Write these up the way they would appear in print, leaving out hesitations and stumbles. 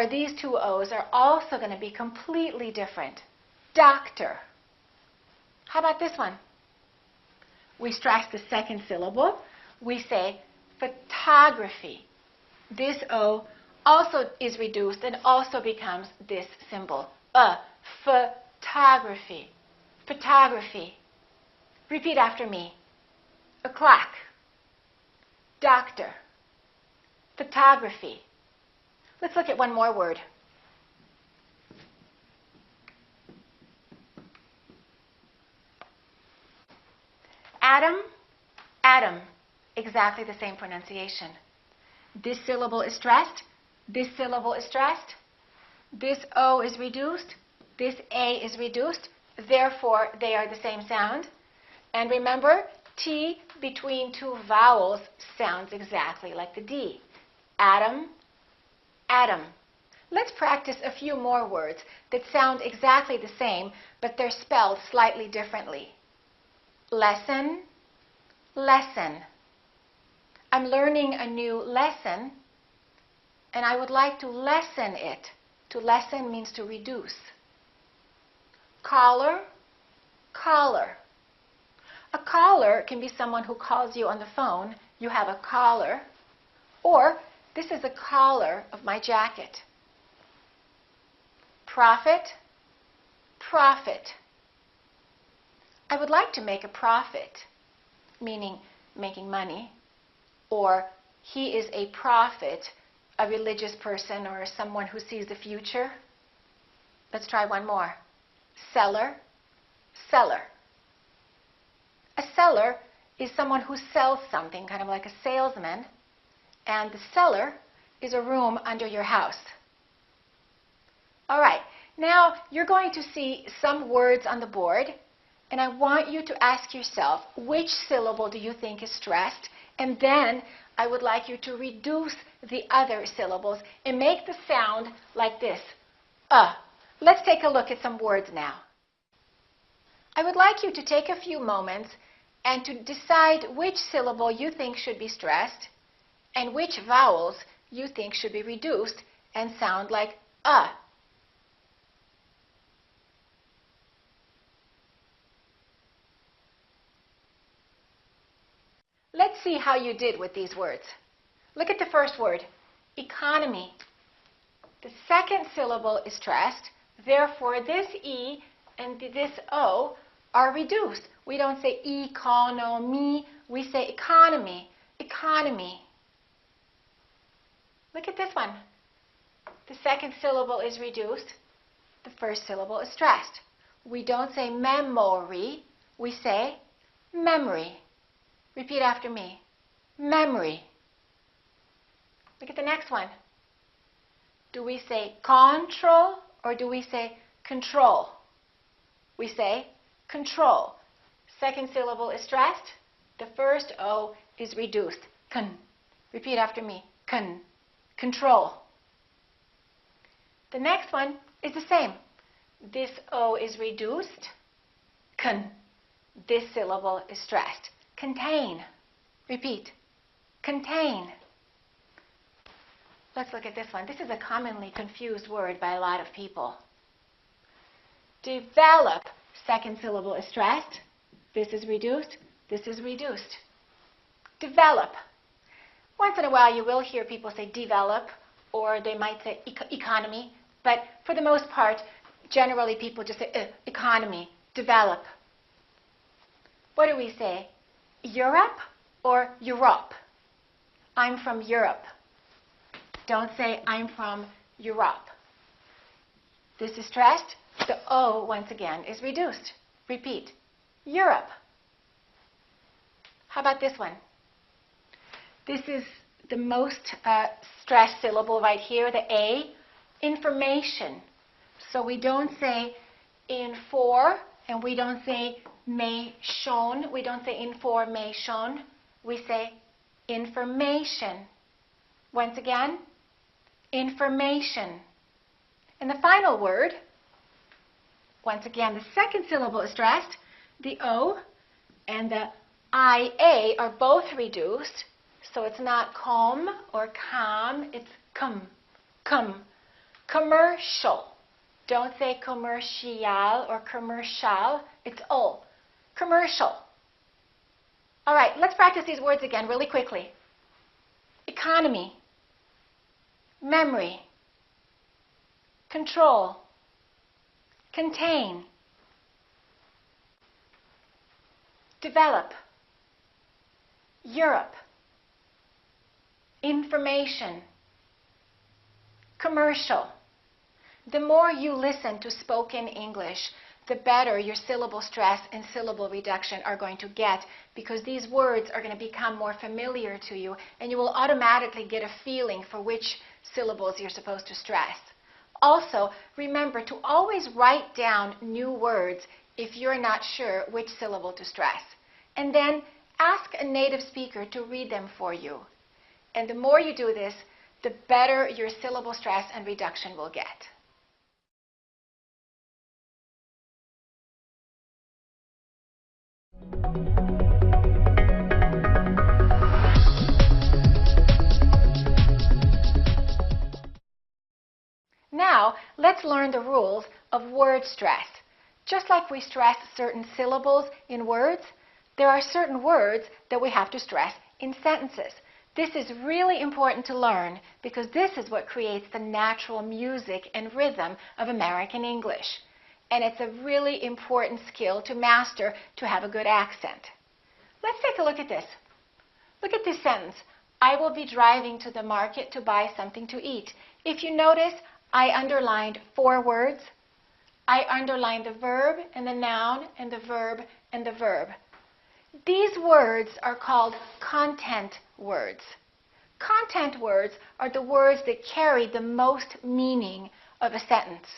Therefore, these two O's are also going to be completely different. Doctor. How about this one? We stress the second syllable. We say photography. This O also is reduced and also becomes this symbol. Photography. Photography. Repeat after me. A clock. Doctor. Photography. Let's look at one more word. Atom. Atom. Exactly the same pronunciation. This syllable is stressed. This syllable is stressed. This O is reduced. This A is reduced. Therefore, they are the same sound. And remember, T between two vowels sounds exactly like the D. Atom, atom. Let's practice a few more words that sound exactly the same, but they're spelled slightly differently. Lesson, lesson. I'm learning a new lesson, and I would like to lessen it. To lessen means to reduce. Caller, caller. A caller can be someone who calls you on the phone. You have a caller. Or, this is the collar of my jacket. Profit, profit. I would like to make a profit, meaning making money. Or, he is a prophet, a religious person or someone who sees the future. Let's try one more. Seller, seller. A seller is someone who sells something, kind of like a salesman. And the cellar is a room under your house. All right, now you're going to see some words on the board, and I want you to ask yourself, which syllable do you think is stressed? And then I would like you to reduce the other syllables and make the sound like this. Let's take a look at some words now. I would like you to take a few moments and to decide which syllable you think should be stressed and which vowels you think should be reduced and sound like Let's see how you did with these words. Look at the first word, economy. The second syllable is stressed, therefore this E and this O are reduced. We don't say economy, we say economy, economy. Look at this one. The second syllable is reduced. The first syllable is stressed. We don't say memory, we say memory. Repeat after me. Memory. Look at the next one. Do we say control or do we say control? We say control. Second syllable is stressed. The first O is reduced. Con. Repeat after me. Con. Control. The next one is the same. This O is reduced. Con. This syllable is stressed. Contain. Repeat. Contain. Let's look at this one. This is a commonly confused word by a lot of people. Develop. Second syllable is stressed. This is reduced. This is reduced. Develop. Once in a while you will hear people say develop, or they might say economy, but for the most part, generally people just say economy, develop. What do we say? Europe or Europe? I'm from Europe. Don't say I'm from Europe. This is stressed. The O, once again, is reduced. Repeat. Europe. How about this one? This is the most stressed syllable right here, the A. Information. So we don't say infor, and we don't say mation. We don't say information. We say information. Once again, information. And the final word, once again, the second syllable is stressed. The O and the IA are both reduced. So it's not com or calm, it's come. Commercial. Don't say commercial or commercial. It's O. Commercial. All right, let's practice these words again really quickly. Economy. Memory. Control. Contain. Develop. Europe. Information. Commercial. The more you listen to spoken English, the better your syllable stress and syllable reduction are going to get, because these words are going to become more familiar to you and you will automatically get a feeling for which syllables you're supposed to stress. Also, remember to always write down new words if you're not sure which syllable to stress. And then ask a native speaker to read them for you. And the more you do this, the better your syllable stress and reduction will get. Now, let's learn the rules of word stress. Just like we stress certain syllables in words, there are certain words that we have to stress in sentences. This is really important to learn because this is what creates the natural music and rhythm of American English. And it's a really important skill to master to have a good accent. Let's take a look at this. Look at this sentence. I will be driving to the market to buy something to eat. If you notice, I underlined 4 words. I underlined the verb and the noun and the verb and the verb. These words are called content words. Content words are the words that carry the most meaning of a sentence.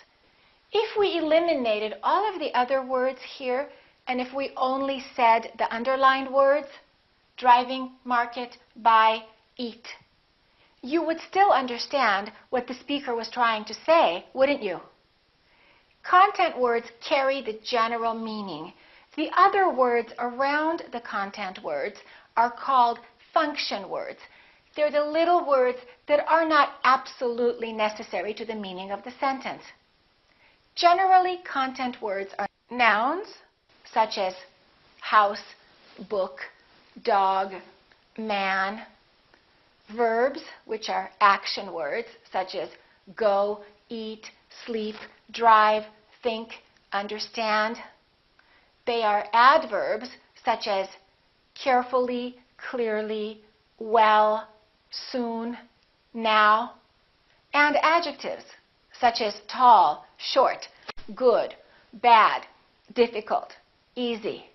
If we eliminated all of the other words here, and if we only said the underlined words, driving, market, buy, eat, you would still understand what the speaker was trying to say, wouldn't you? Content words carry the general meaning. The other words around the content words are called function words. They're the little words that are not absolutely necessary to the meaning of the sentence. Generally, content words are nouns, such as house, book, dog, man. Verbs, which are action words, such as go, eat, sleep, drive, think, understand. They are adverbs, such as carefully, clearly, well, soon, now. And adjectives, such as tall, short, good, bad, difficult, easy.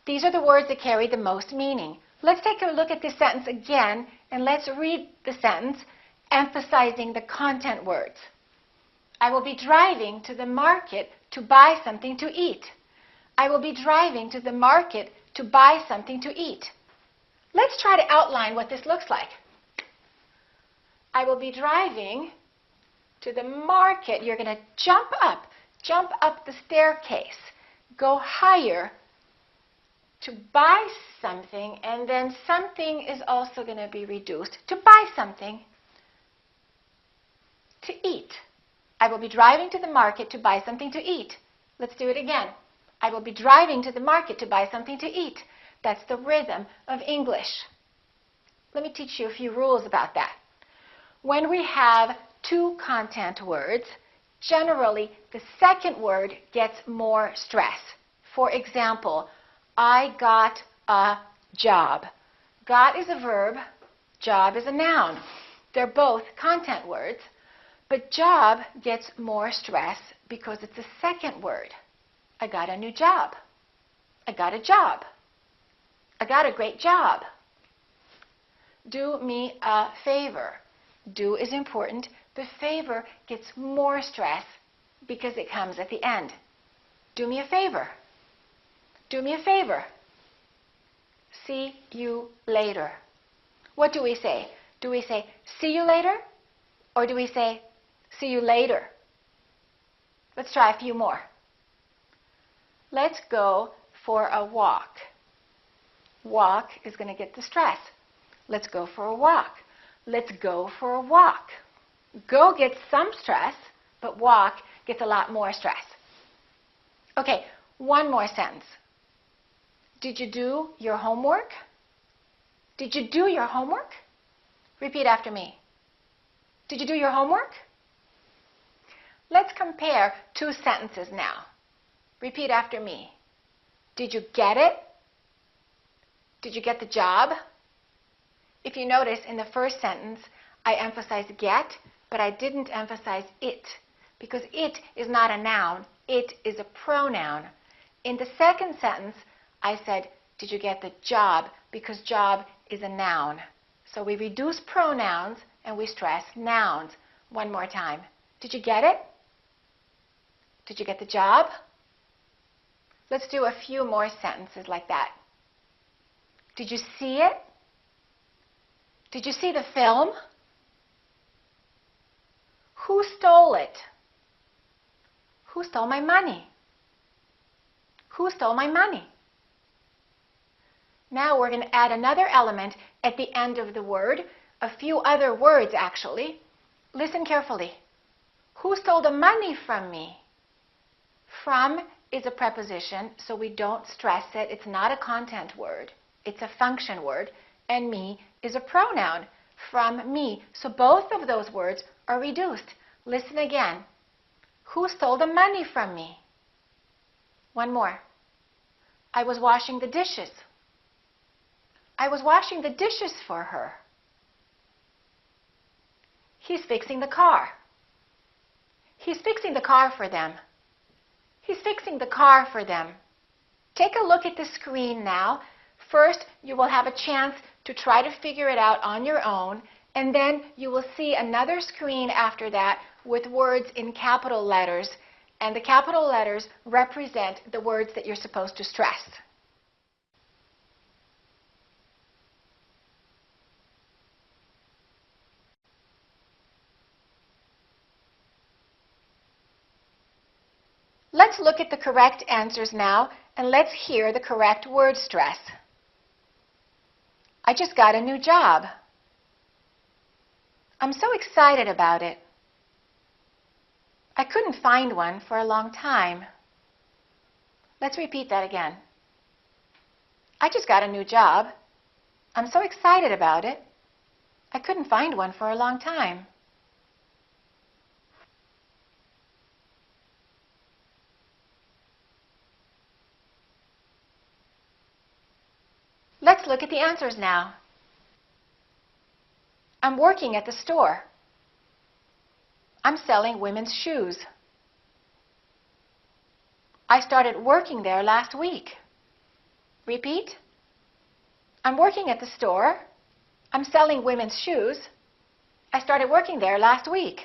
These are the words that carry the most meaning. Let's take a look at this sentence again, and let's read the sentence, emphasizing the content words. I will be driving to the market to buy something to eat. I will be driving to the market to buy something to eat. Let's try to outline what this looks like. I will be driving to the market. You're going to jump up the staircase, go higher to buy something, and then something is also going to be reduced to buy something to eat. I will be driving to the market to buy something to eat. Let's do it again. I will be driving to the market to buy something to eat. That's the rhythm of English. Let me teach you a few rules about that. When we have 2 content words, generally the second word gets more stress. For example, I got a job. Got is a verb, job is a noun. They're both content words, but job gets more stress because it's a second word. I got a new job. I got a job. I got a great job. Do me a favor. Do is important, but favor gets more stress because it comes at the end. Do me a favor. Do me a favor. See you later. What do we say? Do we say, see you later? Or do we say, see you later? Let's try a few more. Let's go for a walk. Walk is going to get the stress. Let's go for a walk. Let's go for a walk. Go gets some stress, but walk gets a lot more stress. Okay, one more sentence. Did you do your homework? Did you do your homework? Repeat after me. Did you do your homework? Let's compare two sentences now. Repeat after me. Did you get it? Did you get the job? If you notice, in the first sentence, I emphasized get, but I didn't emphasize it, because it is not a noun. It is a pronoun. In the second sentence, I said, did you get the job? Because job is a noun. So we reduce pronouns and we stress nouns. One more time. Did you get it? Did you get the job? Let's do a few more sentences like that. Did you see it? Did you see the film? Who stole it? Who stole my money? Who stole my money? Now we're going to add another element at the end of the word, a few other words actually. Listen carefully. Who stole the money from me? From is a preposition, so we don't stress it. It's not a content word. It's a function word. And me is a pronoun. From me. So both of those words are reduced. Listen again. Who stole the money from me? One more. I was washing the dishes. I was washing the dishes for her. He's fixing the car. He's fixing the car for them. He's fixing the car for them. Take a look at the screen now. First, you will have a chance to try to figure it out on your own, and then you will see another screen after that with words in capital letters, and the capital letters represent the words that you're supposed to stress. Let's look at the correct answers now, and let's hear the correct word stress. I just got a new job. I'm so excited about it. I couldn't find one for a long time. Let's repeat that again. I just got a new job. I'm so excited about it. I couldn't find one for a long time. Let's look at the answers now. I'm working at the store. I'm selling women's shoes. I started working there last week. Repeat. I'm working at the store. I'm selling women's shoes. I started working there last week.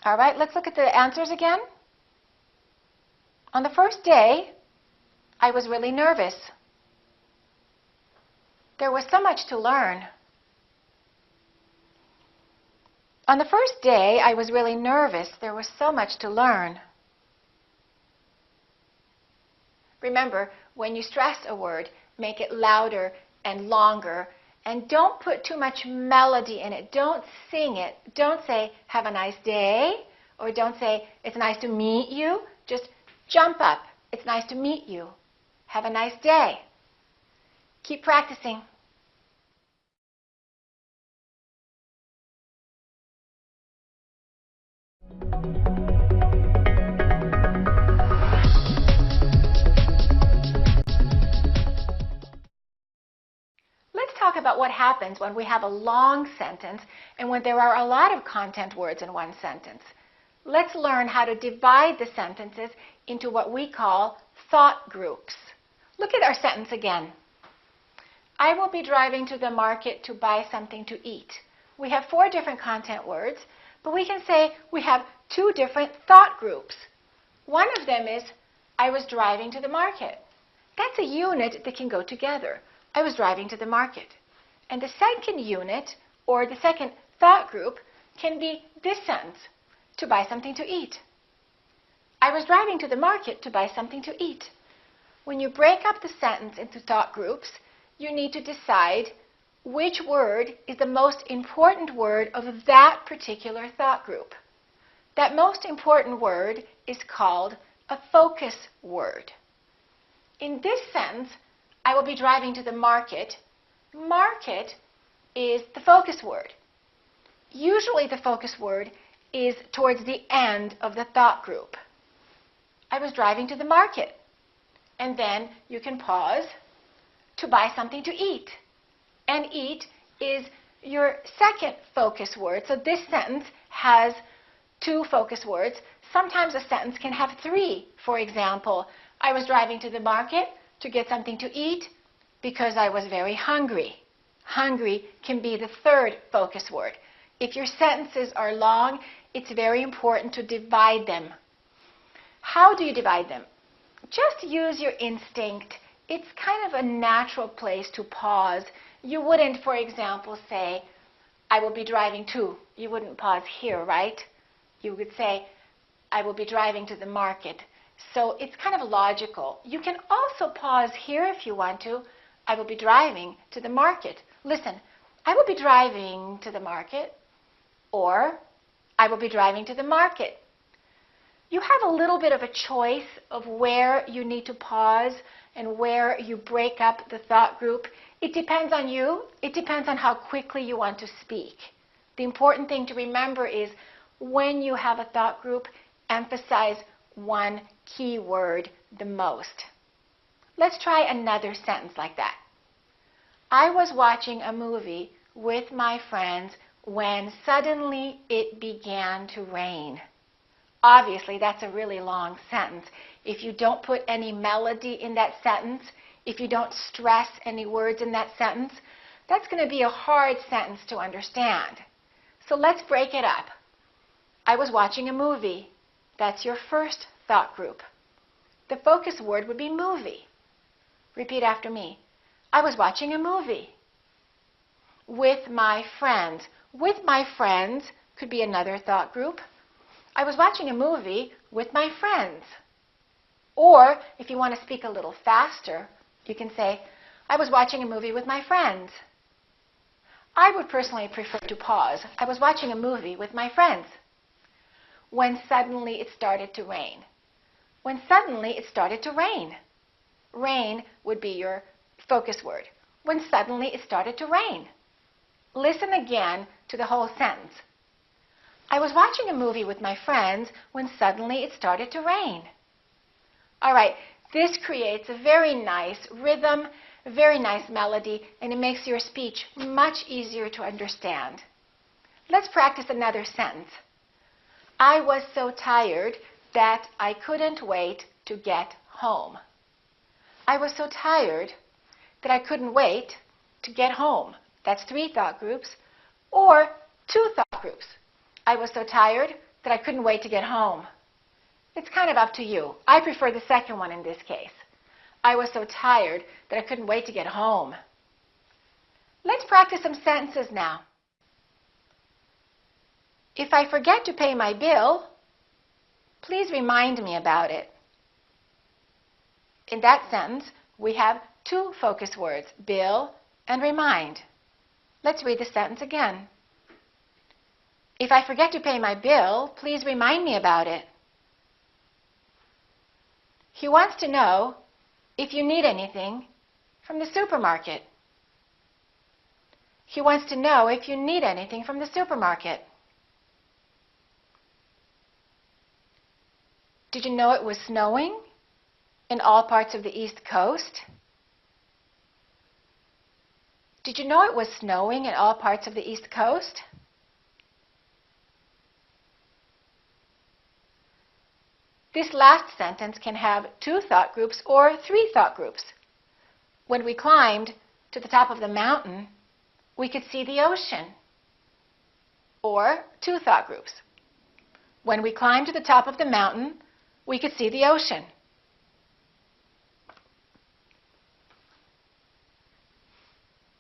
All right, let's look at the answers again. On the first day, I was really nervous. There was so much to learn. On the first day, I was really nervous. There was so much to learn. Remember, when you stress a word, make it louder and longer. And don't put too much melody in it. Don't sing it. Don't say, have a nice day. Or don't say, it's nice to meet you. Just jump up. It's nice to meet you. Have a nice day. Keep practicing. Let's talk about what happens when we have a long sentence and when there are a lot of content words in one sentence. Let's learn how to divide the sentences into what we call thought groups. Look at our sentence again. I will be driving to the market to buy something to eat. We have 4 different content words, but we can say we have 2 different thought groups. One of them is, I was driving to the market. That's a unit that can go together. I was driving to the market. And the second unit, or the second thought group, can be this sentence, to buy something to eat. I was driving to the market to buy something to eat. When you break up the sentence into thought groups, you need to decide which word is the most important word of that particular thought group. That most important word is called a focus word. In this sentence, I will be driving to the market. Market is the focus word. Usually the focus word is towards the end of the thought group. I was driving to the market. And then you can pause to buy something to eat. And eat is your second focus word. So this sentence has two focus words. Sometimes a sentence can have three. For example, I was driving to the market to get something to eat because I was very hungry. Hungry can be the third focus word. If your sentences are long, it's very important to divide them. How do you divide them? Just use your instinct. It's kind of a natural place to pause. You wouldn't, for example, say, I will be driving to. You wouldn't pause here, right? You would say, I will be driving to the market. So it's kind of logical. You can also pause here if you want to. I will be driving to the market. Listen, I will be driving to the market, or I will be driving to the market. You have a little bit of a choice of where you need to pause and where you break up the thought group. It depends on you. It depends on how quickly you want to speak. The important thing to remember is when you have a thought group, emphasize one key word the most. Let's try another sentence like that. I was watching a movie with my friends when suddenly it began to rain. Obviously, that's a really long sentence. If you don't put any melody in that sentence, if you don't stress any words in that sentence, that's going to be a hard sentence to understand. So let's break it up. I was watching a movie. That's your first thought group. The focus word would be movie. Repeat after me. I was watching a movie. With my friends. With my friends could be another thought group. I was watching a movie with my friends. Or, if you want to speak a little faster, you can say, I was watching a movie with my friends. I would personally prefer to pause. I was watching a movie with my friends. When suddenly it started to rain. When suddenly it started to rain. Rain would be your focus word. When suddenly it started to rain. Listen again to the whole sentence. I was watching a movie with my friends when suddenly it started to rain. All right, this creates a very nice rhythm, a very nice melody, and it makes your speech much easier to understand. Let's practice another sentence. I was so tired that I couldn't wait to get home. I was so tired that I couldn't wait to get home. That's three thought groups, or two thought groups. I was so tired that I couldn't wait to get home. It's kind of up to you. I prefer the second one in this case. I was so tired that I couldn't wait to get home. Let's practice some sentences now. If I forget to pay my bill, please remind me about it. In that sentence, we have two focus words, bill and remind. Let's read the sentence again. If I forget to pay my bill, please remind me about it. He wants to know if you need anything from the supermarket. He wants to know if you need anything from the supermarket. Did you know it was snowing in all parts of the East Coast? Did you know it was snowing in all parts of the East Coast? This last sentence can have two thought groups or three thought groups. When we climbed to the top of the mountain, we could see the ocean. Or two thought groups. When we climbed to the top of the mountain, we could see the ocean.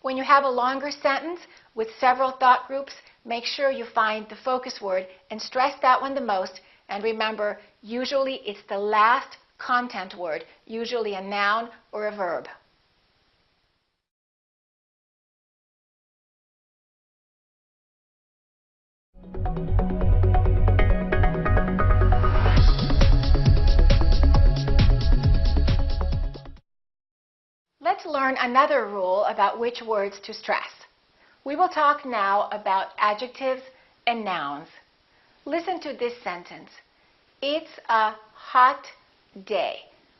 When you have a longer sentence with several thought groups, make sure you find the focus word and stress that one the most, And remember, usually it's the last content word, usually a noun or a verb. Let's learn another rule about which words to stress. We will talk now about adjectives and nouns. Listen to this sentence. It's a hot day.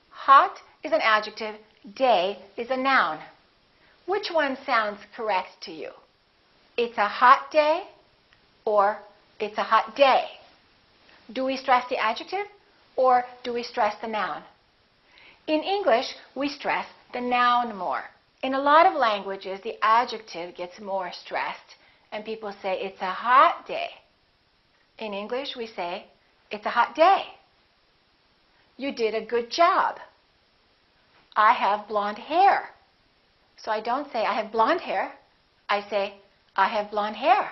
Hot is an adjective, day is a noun. Which one sounds correct to you? It's a hot day or it's a hot day? Do we stress the adjective or do we stress the noun? In English, we stress the noun more. In a lot of languages, the adjective gets more stressed and people say it's a hot day. In English, we say it's a hot day. You did a good job. I have blonde hair. So I don't say I have blonde hair. I say I have blonde hair.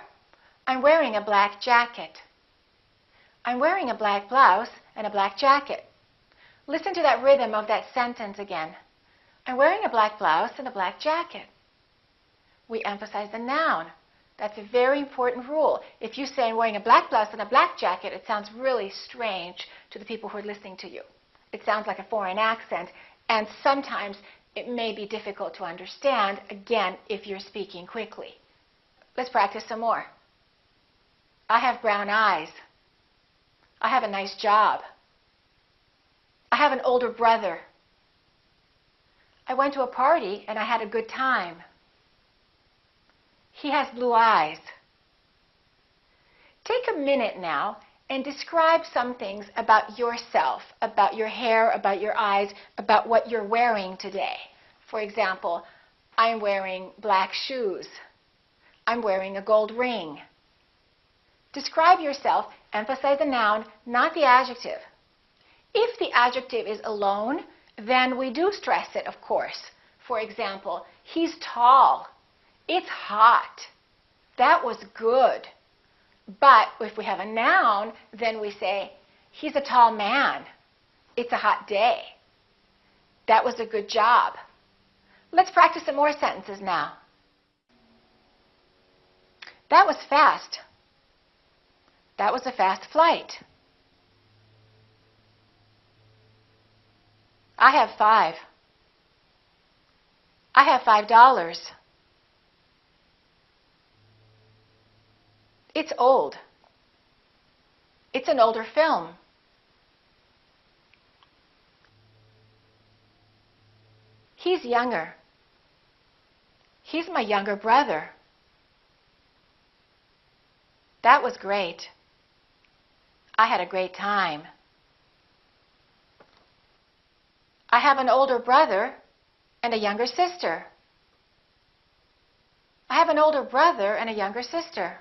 I'm wearing a black jacket. I'm wearing a black blouse and a black jacket. Listen to that rhythm of that sentence again. I'm wearing a black blouse and a black jacket. We emphasize the noun. That's a very important rule. If you say I'm wearing a black blouse and a black jacket, it sounds really strange to the people who are listening to you. It sounds like a foreign accent, and sometimes it may be difficult to understand, again, if you're speaking quickly. Let's practice some more. I have brown eyes. I have a nice job. I have an older brother. I went to a party and I had a good time. He has blue eyes. Take a minute now and describe some things about yourself, about your hair, about your eyes, about what you're wearing today. For example, I'm wearing black shoes. I'm wearing a gold ring. Describe yourself, emphasize the noun, not the adjective. If the adjective is alone, then we do stress it, of course. For example, he's tall. It's hot. That was good. But if we have a noun, then we say, he's a tall man. It's a hot day. That was a good job. Let's practice some more sentences now. That was fast. That was a fast flight. I have 5. I have $5. It's old. It's an older film. He's younger. He's my younger brother. That was great. I had a great time. I have an older brother and a younger sister. I have an older brother and a younger sister.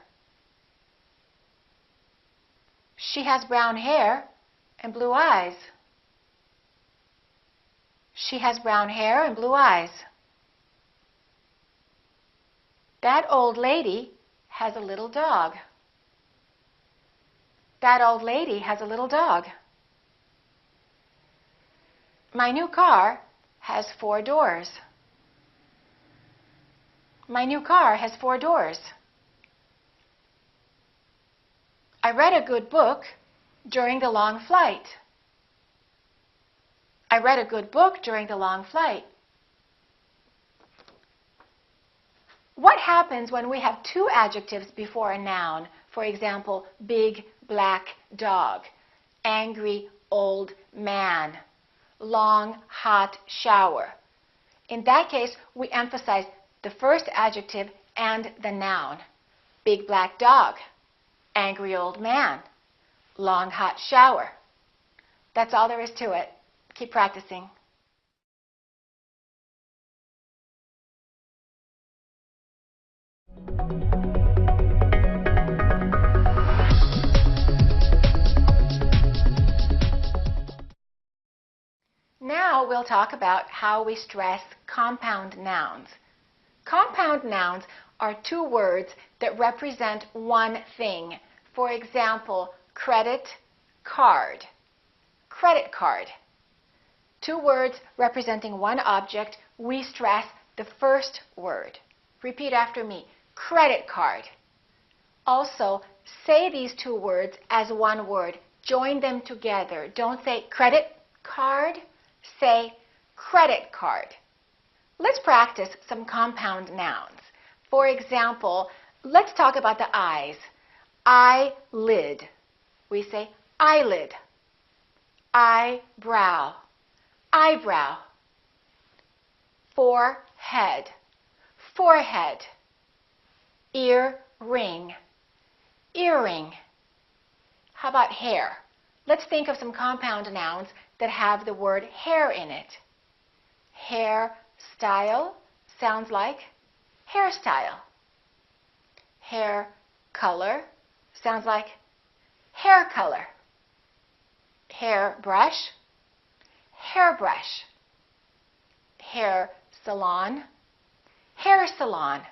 She has brown hair and blue eyes. She has brown hair and blue eyes. That old lady has a little dog. That old lady has a little dog. My new car has 4 doors. My new car has 4 doors. I read a good book during the long flight. I read a good book during the long flight. What happens when we have 2 adjectives before a noun? For example, big black dog, angry old man, long hot shower. In that case, we emphasize the first adjective and the noun. Big black dog, angry old man, long hot shower. That's all there is to it. Keep practicing. Now we'll talk about how we stress compound nouns. Compound nouns are 2 words that represent one thing. For example, credit, card. Credit card. Two words representing one object. We stress the first word. Repeat after me. Credit card. Also, say these two words as one word. Join them together. Don't say credit card. Say credit card. Let's practice some compound nouns. For example, let's talk about the eyes. Eyelid. We say eyelid. Eyebrow. Eyebrow. Forehead. Forehead. Earring. Earring. How about hair? Let's think of some compound nouns that have the word hair in it. Hairstyle sounds like hairstyle. Hair color sounds like hair color. Hairbrush, hairbrush. Hair salon, hair salon.